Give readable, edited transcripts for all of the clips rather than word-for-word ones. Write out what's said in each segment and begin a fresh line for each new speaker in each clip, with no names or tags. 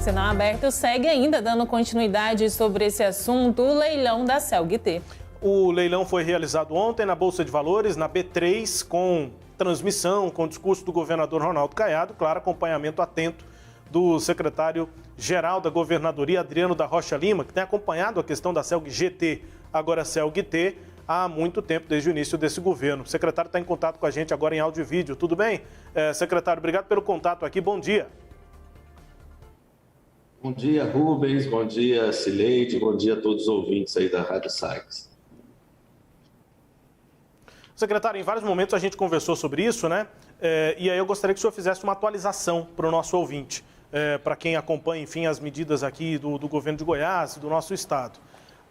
Sinal Aberto segue ainda dando continuidade sobre esse assunto, o leilão da CELG-T.
O leilão foi realizado ontem na Bolsa de Valores, na B3, com transmissão, com discurso do governador Ronaldo Caiado, claro, acompanhamento atento do secretário-geral da Governadoria, Adriano da Rocha Lima, que tem acompanhado a questão da CELG-GT, agora CELG-T, há muito tempo, desde o início desse governo. O secretário está em contato com a gente agora em áudio e vídeo. Tudo bem? Secretário, obrigado pelo contato aqui. Bom dia.
Bom dia, Rubens. Bom dia, Cileide. Bom dia a todos os ouvintes aí da Rádio Sagres.
Secretário, em vários momentos a gente conversou sobre isso, né? E aí eu gostaria que o senhor fizesse uma atualização para o nosso ouvinte, para quem acompanha, enfim, as medidas aqui do governo de Goiás, do nosso estado.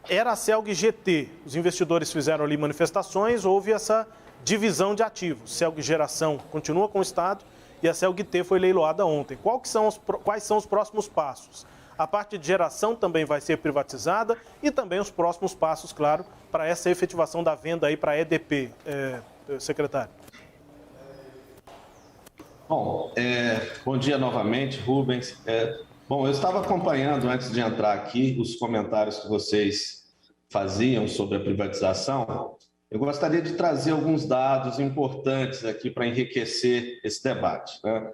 Era a CELG-GT, os investidores fizeram ali manifestações, houve essa divisão de ativos. CELG Geração continua com o estado e a CELG-T foi leiloada ontem. Quais são os próximos passos? A parte de geração também vai ser privatizada e também os próximos passos, claro, para essa efetivação da venda aí para a EDP, secretário.
Bom, bom dia novamente, Rubens. Bom, eu estava acompanhando, antes de entrar aqui, os comentários que vocês faziam sobre a privatização. Eu gostaria de trazer alguns dados importantes aqui para enriquecer esse debate, né?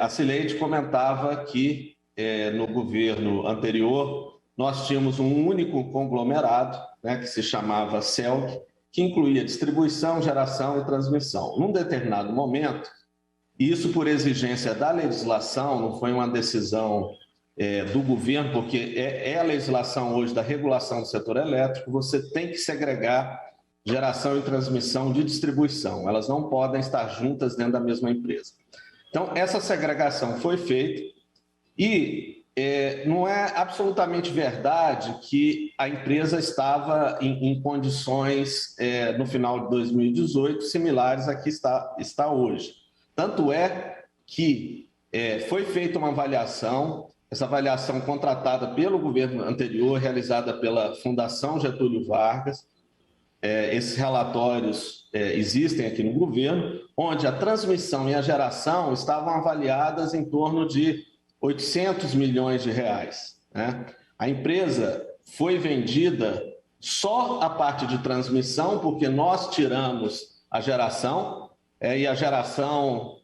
A Cileide comentava que no governo anterior nós tínhamos um único conglomerado, né, que se chamava CELG, que incluía distribuição, geração e transmissão. Num determinado momento, isso por exigência da legislação, não foi uma decisão do governo, porque é a legislação hoje da regulação do setor elétrico, você tem que segregar geração e transmissão de distribuição. Elas não podem estar juntas dentro da mesma empresa. Então, essa segregação foi feita e não é absolutamente verdade que a empresa estava em condições, no final de 2018, similares a que está hoje. Tanto é que foi feita uma avaliação, essa avaliação contratada pelo governo anterior, realizada pela Fundação Getúlio Vargas. Esses relatórios existem aqui no governo, onde a transmissão e a geração estavam avaliadas em torno de 800 milhões de reais, né? A empresa foi vendida só a parte de transmissão, porque nós tiramos a geração, e a geração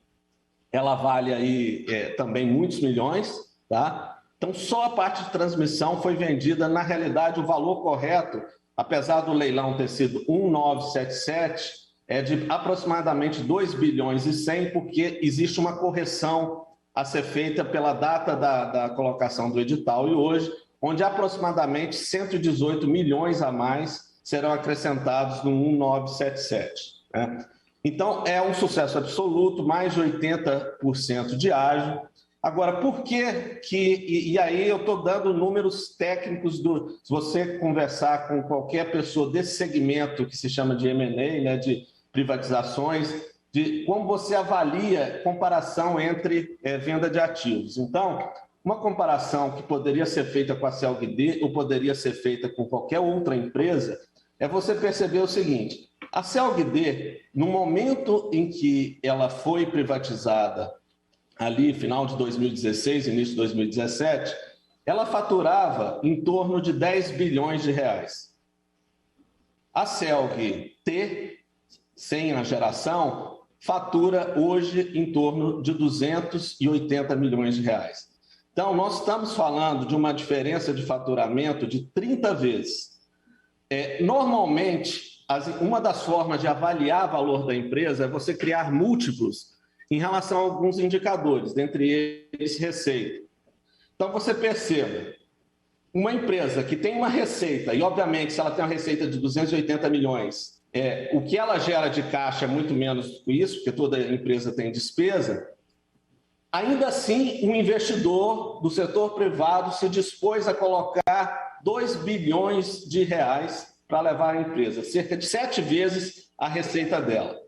ela vale aí também muitos milhões, tá? Então, só a parte de transmissão foi vendida. Na realidade, o valor correto, apesar do leilão ter sido 1.977, é de aproximadamente 2 bilhões e 100, porque existe uma correção a ser feita pela data da colocação do edital e hoje, onde aproximadamente 118 milhões a mais serão acrescentados no 1.977, né? Então, é um sucesso absoluto, mais de 80% de ágio. Agora, por que e aí eu estou dando números técnicos, se você conversar com qualquer pessoa desse segmento que se chama de M&A, né, de privatizações, de como você avalia comparação entre venda de ativos. Então, uma comparação que poderia ser feita com a CELG-D ou poderia ser feita com qualquer outra empresa é você perceber o seguinte: a CELG-D, no momento em que ela foi privatizada, ali final de 2016, início de 2017, ela faturava em torno de 10 bilhões de reais. A CELG-T, sem a geração, fatura hoje em torno de 280 milhões de reais. Então, nós estamos falando de uma diferença de faturamento de 30 vezes. Normalmente, uma das formas de avaliar o valor da empresa é você criar múltiplos em relação a alguns indicadores, dentre eles receita. Então, você perceba, uma empresa que tem uma receita, e obviamente se ela tem uma receita de 280 milhões, o que ela gera de caixa é muito menos que isso, porque toda empresa tem despesa, ainda assim um investidor do setor privado se dispôs a colocar 2 bilhões de reais para levar a empresa, cerca de 7 vezes a receita dela.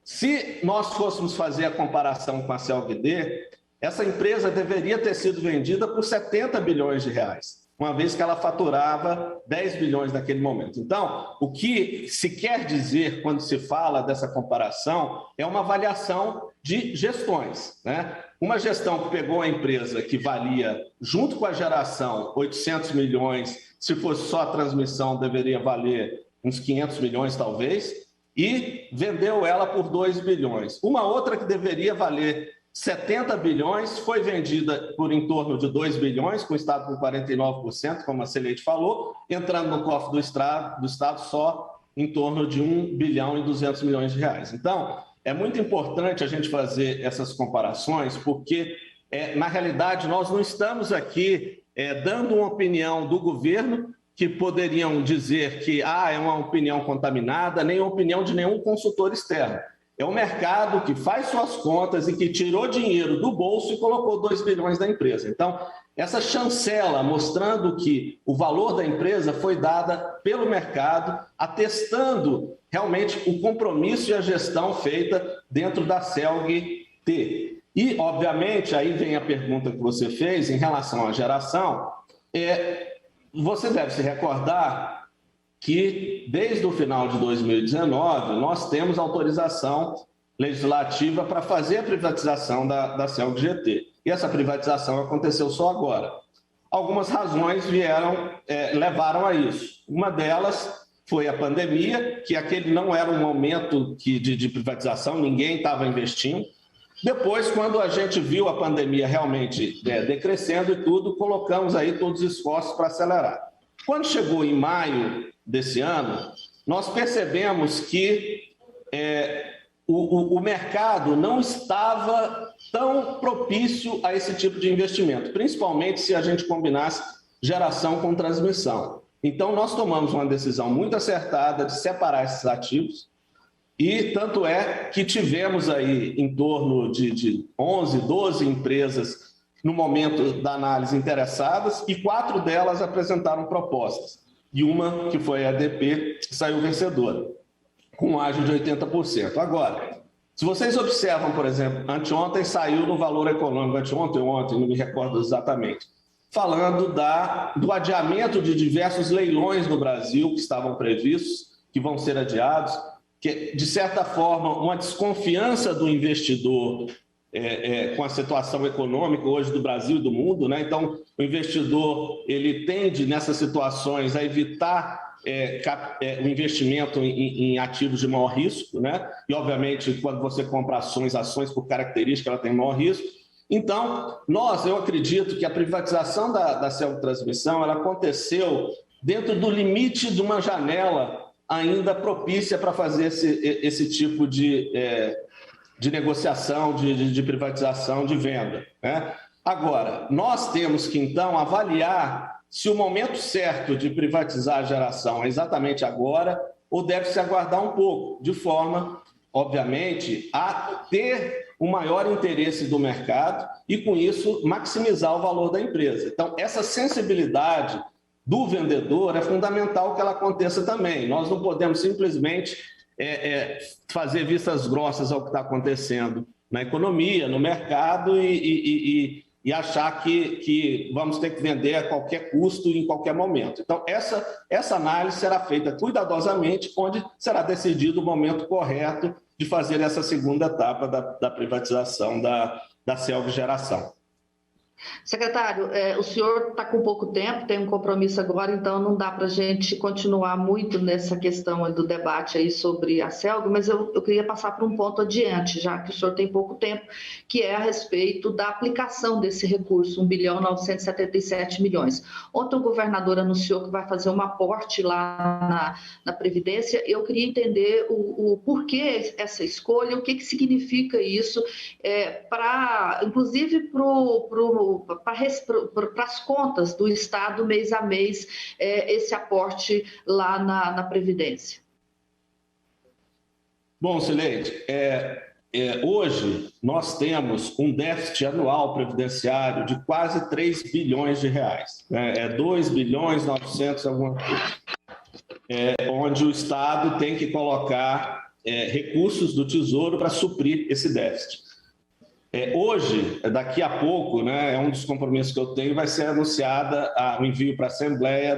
Se nós fôssemos fazer a comparação com a CELG-D, essa empresa deveria ter sido vendida por 70 bilhões de reais, uma vez que ela faturava 10 bilhões naquele momento. Então, o que se quer dizer quando se fala dessa comparação é uma avaliação de gestões, né? Uma gestão que pegou a empresa que valia, junto com a geração, 800 milhões, se fosse só a transmissão, deveria valer uns 500 milhões talvez, e vendeu ela por 2 bilhões. Uma outra que deveria valer 70 bilhões foi vendida por em torno de 2 bilhões, com o Estado com 49%, como a Celeide falou, entrando no cofre do Estado só em torno de 1 bilhão e 200 milhões de reais. Então, é muito importante a gente fazer essas comparações, porque, na realidade, nós não estamos aqui dando uma opinião do governo, que poderiam dizer que é uma opinião contaminada, nem a opinião de nenhum consultor externo. É o mercado que faz suas contas e que tirou dinheiro do bolso e colocou 2 bilhões da empresa. Então, essa chancela mostrando que o valor da empresa foi dada pelo mercado, atestando realmente o compromisso e a gestão feita dentro da CELG-T. E, obviamente, aí vem a pergunta que você fez em relação à geração. Você deve se recordar que, desde o final de 2019, nós temos autorização legislativa para fazer a privatização da CELG-GT. E essa privatização aconteceu só agora. Algumas razões levaram a isso. Uma delas foi a pandemia, que aquele não era um momento de privatização, ninguém estava investindo. Depois, quando a gente viu a pandemia realmente decrescendo e tudo, colocamos aí todos os esforços para acelerar. Quando chegou em maio desse ano, nós percebemos que o mercado não estava tão propício a esse tipo de investimento, principalmente se a gente combinasse geração com transmissão. Então, nós tomamos uma decisão muito acertada de separar esses ativos e tanto é que tivemos aí em torno de 11, 12 empresas no momento da análise interessadas e 4 delas apresentaram propostas. E uma, que foi a ADP, saiu vencedora, com um ágio de 80%. Agora, se vocês observam, por exemplo, anteontem saiu no Valor Econômico, anteontem ou ontem, não me recordo exatamente, falando do adiamento de diversos leilões no Brasil que estavam previstos, que vão ser adiados, que, de certa forma, uma desconfiança do investidor com a situação econômica hoje do Brasil e do mundo, né? Então, o investidor ele tende, nessas situações, a evitar o investimento em ativos de maior risco, né? E, obviamente, quando você compra ações por característica, ela tem maior risco. Então, eu acredito que a privatização da CELG Transmissão ela aconteceu dentro do limite de uma janela ainda propícia para fazer esse tipo de negociação, de privatização, de venda, né? Agora, nós temos que, então, avaliar se o momento certo de privatizar a geração é exatamente agora ou deve-se aguardar um pouco, de forma, obviamente, a ter o maior interesse do mercado e, com isso, maximizar o valor da empresa. Então, essa sensibilidade do vendedor é fundamental que ela aconteça também. Nós não podemos simplesmente fazer vistas grossas ao que está acontecendo na economia, no mercado e achar que vamos ter que vender a qualquer custo em qualquer momento. Então, essa análise será feita cuidadosamente, onde será decidido o momento correto de fazer essa segunda etapa da privatização da CELG Geração.
Secretário, o senhor está com pouco tempo, tem um compromisso agora, então não dá para a gente continuar muito nessa questão do debate aí sobre a CELG, mas eu queria passar para um ponto adiante, já que o senhor tem pouco tempo, que é a respeito da aplicação desse recurso, 1.977 milhões. Ontem o governador anunciou que vai fazer um aporte lá na Previdência. Eu queria entender o porquê essa escolha, o que significa isso, inclusive para as contas do Estado, mês a mês, esse aporte lá na Previdência.
Bom, Celeide, hoje nós temos um déficit anual previdenciário de quase 3 bilhões de reais. 2 bilhões 900 alguma coisa. Onde o Estado tem que colocar recursos do Tesouro para suprir esse déficit. Hoje, daqui a pouco, né, é um dos compromissos que eu tenho, vai ser anunciada o envio para a Assembleia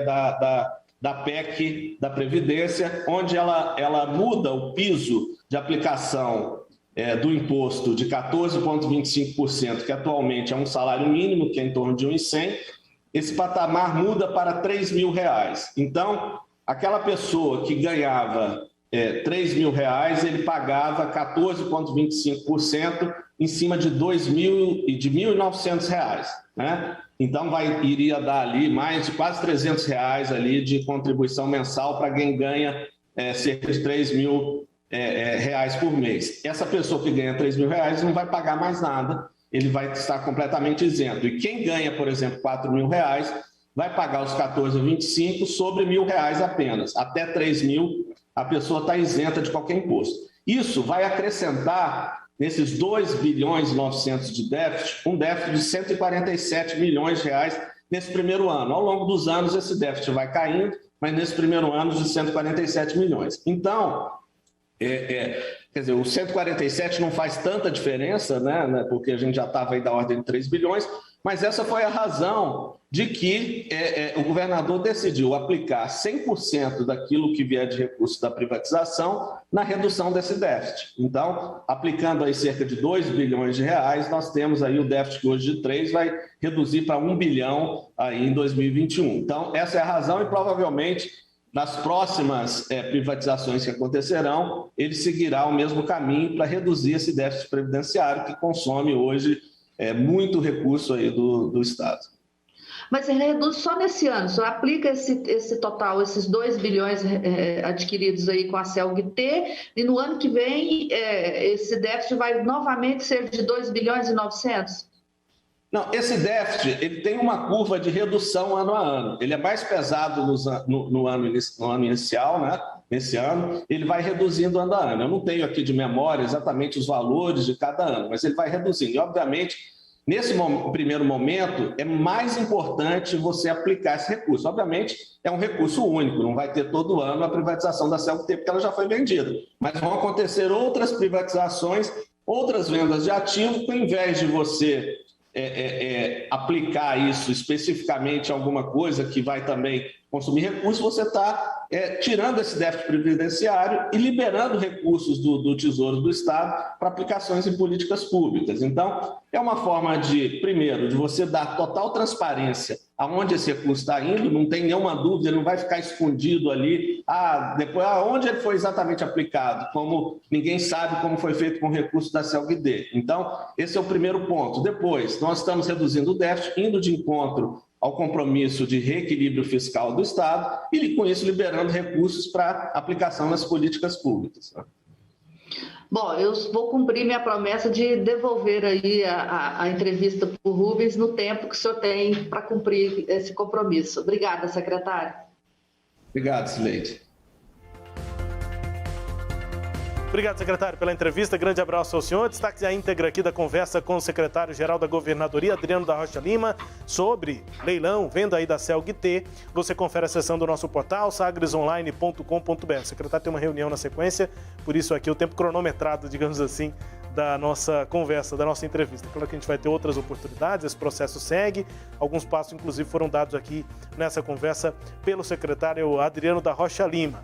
da PEC da Previdência, onde ela muda o piso de aplicação do imposto de 14,25%, que atualmente é um salário mínimo, que é em torno de R$ 1.100, esse patamar muda para R$ 3.000. Então, aquela pessoa que ganhava R$ 3.000, ele pagava 14,25% em cima de R$ 1.900, né? Então, iria dar ali mais de quase R$ 300 ali de contribuição mensal para quem ganha cerca de R$ 3.000 por mês. Essa pessoa que ganha R$ 3.000 não vai pagar mais nada, ele vai estar completamente isento. E quem ganha, por exemplo, R$ 4.000, vai pagar os 14,25 sobre R$ 1.000 apenas. Até R$ 3.000, a pessoa está isenta de qualquer imposto. Isso vai acrescentar, nesses 2 bilhões e 900 de déficit, um déficit de 147 milhões de reais nesse primeiro ano. Ao longo dos anos, esse déficit vai caindo, mas nesse primeiro ano, de 147 milhões. Então, quer dizer, o 147 não faz tanta diferença, né, porque a gente já estava aí da ordem de 3 bilhões, mas essa foi a razão de que o governador decidiu aplicar 100% daquilo que vier de recurso da privatização na redução desse déficit. Então, aplicando aí cerca de 2 bilhões de reais, nós temos aí o déficit que hoje de 3 vai reduzir para 1 bilhão aí em 2021. Então, essa é a razão e provavelmente nas próximas privatizações que acontecerão, ele seguirá o mesmo caminho para reduzir esse déficit previdenciário que consome hoje muito recurso aí do Estado.
Mas ele reduz só nesse ano, só aplica esse total, esses 2 bilhões adquiridos aí com a CELG-T, e no ano que vem esse déficit vai novamente ser de 2 bilhões e 900?
Não, esse déficit ele tem uma curva de redução ano a ano. Ele é mais pesado no ano inicial, né? Nesse ano, ele vai reduzindo ano a ano. Eu não tenho aqui de memória exatamente os valores de cada ano, mas ele vai reduzindo. E, obviamente, nesse primeiro momento, é mais importante você aplicar esse recurso. Obviamente, é um recurso único, não vai ter todo ano a privatização da CELG-T, porque ela já foi vendida. Mas vão acontecer outras privatizações, outras vendas de ativo, que ao invés de você aplicar isso especificamente a alguma coisa que vai também consumir recursos, você está tirando esse déficit previdenciário e liberando recursos do Tesouro do Estado para aplicações em políticas públicas. Então, é uma forma primeiro, de você dar total transparência aonde esse recurso está indo, não tem nenhuma dúvida, ele não vai ficar escondido ali, depois onde ele foi exatamente aplicado, como ninguém sabe como foi feito com o recurso da CELG-D. Então, esse é o primeiro ponto. Depois, nós estamos reduzindo o déficit, indo de encontro ao compromisso de reequilíbrio fiscal do Estado e, com isso, liberando recursos para aplicação nas políticas públicas.
Bom, eu vou cumprir minha promessa de devolver aí a entrevista para o Rubens no tempo que o senhor tem para cumprir esse compromisso. Obrigada, secretário.
Obrigado, Sileide.
Obrigado, secretário, pela entrevista. Grande abraço ao senhor. Destaque a íntegra aqui da conversa com o secretário-geral da Governadoria, Adriano da Rocha Lima, sobre leilão, venda aí da CELG-T. Você confere a seção do nosso portal, sagresonline.com.br. O secretário tem uma reunião na sequência, por isso aqui o tempo cronometrado, digamos assim, da nossa conversa, da nossa entrevista. Claro que a gente vai ter outras oportunidades, esse processo segue. Alguns passos, inclusive, foram dados aqui nessa conversa pelo secretário Adriano da Rocha Lima.